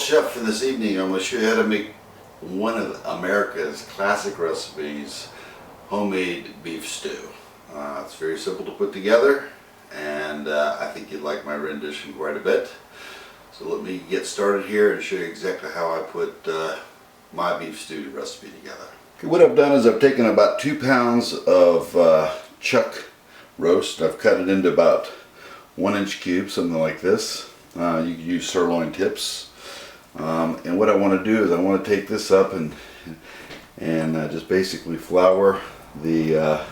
chef for this evening. I'm going to show you how to make one of America's classic recipes, homemade beef stew. It's very simple to put together, and I think you'd like my rendition quite a bit. So let me get started here and show you exactly how I put my beef stew recipe together. Okay, what I've done is I've taken about 2 pounds of chuck roast. I've cut it into about 1-inch cubes, something like this. You can use sirloin tips. And what I want to do is I want to take this up and just basically flour the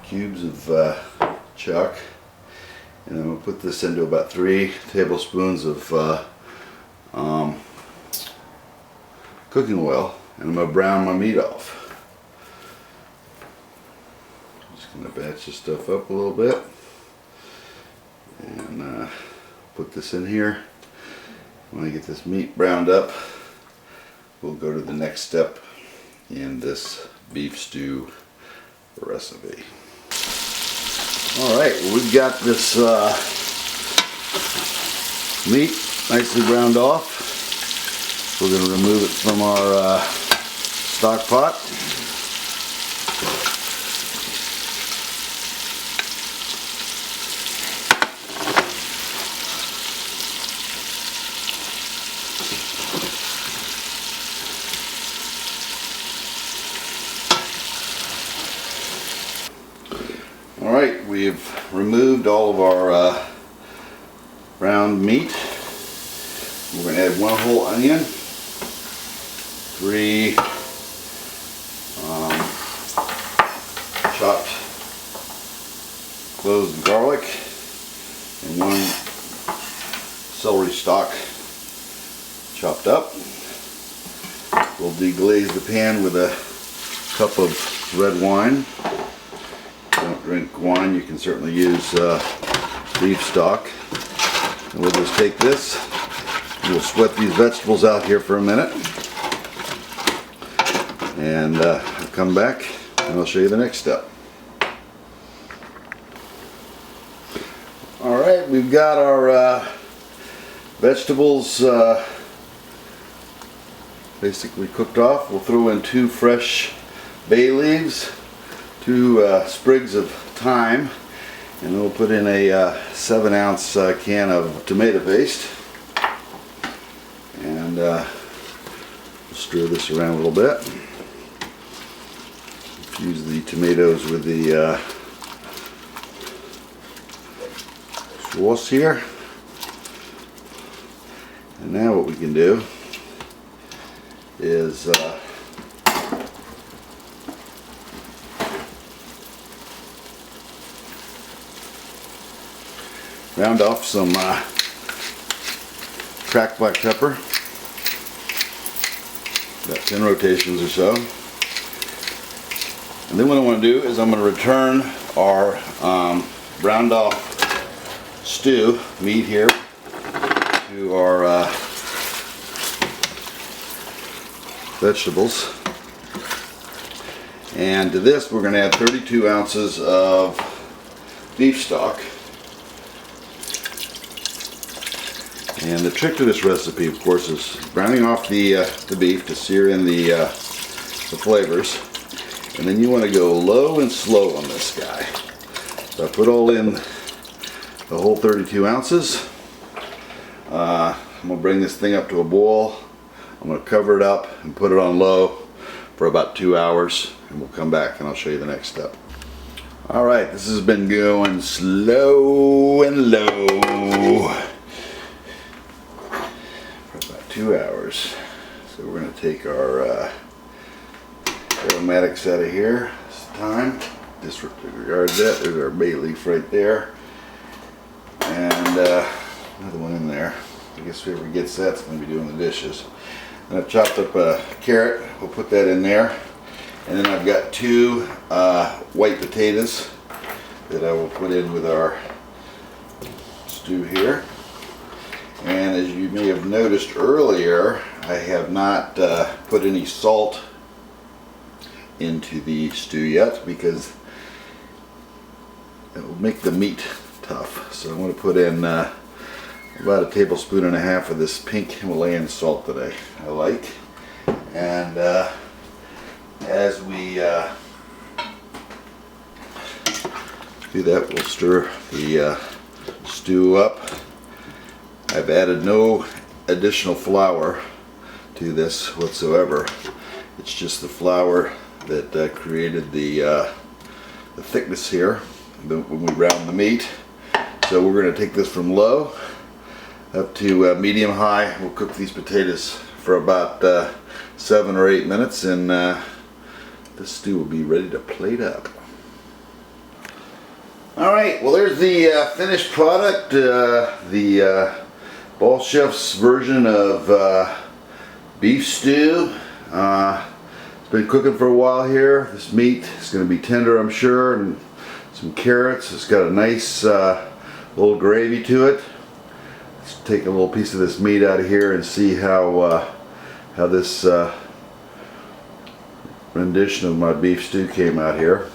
cubes of chuck, and I'm going to put this into about 3 tablespoons of cooking oil, and I'm going to brown my meat off. I'm just going to batch this stuff up a little bit and put this in here. When I get this meat browned up, we'll go to the next step in this beef stew recipe. Alright, well, we've got this meat nicely browned off. We're going to remove it from our stock pot. Alright, we've removed all of our browned meat. We're going to add 1 whole onion, 3 chopped cloves of garlic, and 1 celery stalk chopped up. We'll deglaze the pan with a cup of red wine. Don't drink wine, you can certainly use beef stock. And we'll just take this, we'll sweat these vegetables out here for a minute, and I'll come back and I'll show you the next step. Alright, we've got our vegetables basically cooked off. We'll throw in 2 fresh bay leaves, 2 sprigs of thyme, and we'll put in a 7-ounce can of tomato paste, and we'll stir this around a little bit. Infuse the tomatoes with the sauce here, and now what we can do is round off some cracked black pepper, about 10 rotations or so. And then what I want to do is I'm going to return our browned off stew meat here to our vegetables. And to this we're going to add 32 ounces of beef stock. And the trick to this recipe, of course, is browning off the beef to sear in the flavors. And then you want to go low and slow on this guy. So I put all in the whole 32 ounces. I'm going to bring this thing up to a boil. I'm going to cover it up and put it on low for about 2 hours. And we'll come back and I'll show you the next step. Alright, this has been going slow and low 2 hours. So we're going to take our aromatics out of here this time. Disregard that. There's our bay leaf right there. And another one in there. I guess whoever gets that's going to be doing the dishes. And I've chopped up a carrot. We'll put that in there. And then I've got 2 white potatoes that I will put in with our stew here. And as you may have noticed earlier, I have not put any salt into the stew yet because it will make the meat tough. So I'm going to put in a about a tablespoon and a half of this pink Himalayan salt that I like. And as we do that, we'll stir the stew up. I've added no additional flour to this whatsoever. It's just the flour that created the thickness here when we brown the meat. So we're going to take this from low up to medium high. We'll cook these potatoes for about 7 or 8 minutes, and this stew will be ready to plate up. Alright, well, there's the finished product, the Ball Chef's version of beef stew. It's been cooking for a while here. This meat is going to be tender, I'm sure, and some carrots. It's got a nice little gravy to it. Let's take a little piece of this meat out of here and see how this rendition of my beef stew came out here.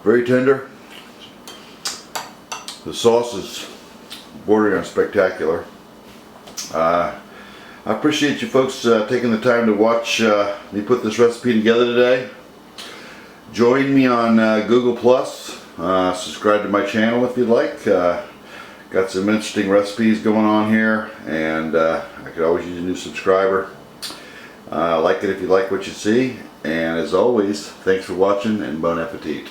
Very tender. The sauce is bordering on spectacular. I appreciate you folks taking the time to watch me put this recipe together today. Join me on Google+. Subscribe to my channel if you'd like. Got some interesting recipes going on here, and I could always use a new subscriber. Like it if you like what you see, and as always, thanks for watching, and bon appetit.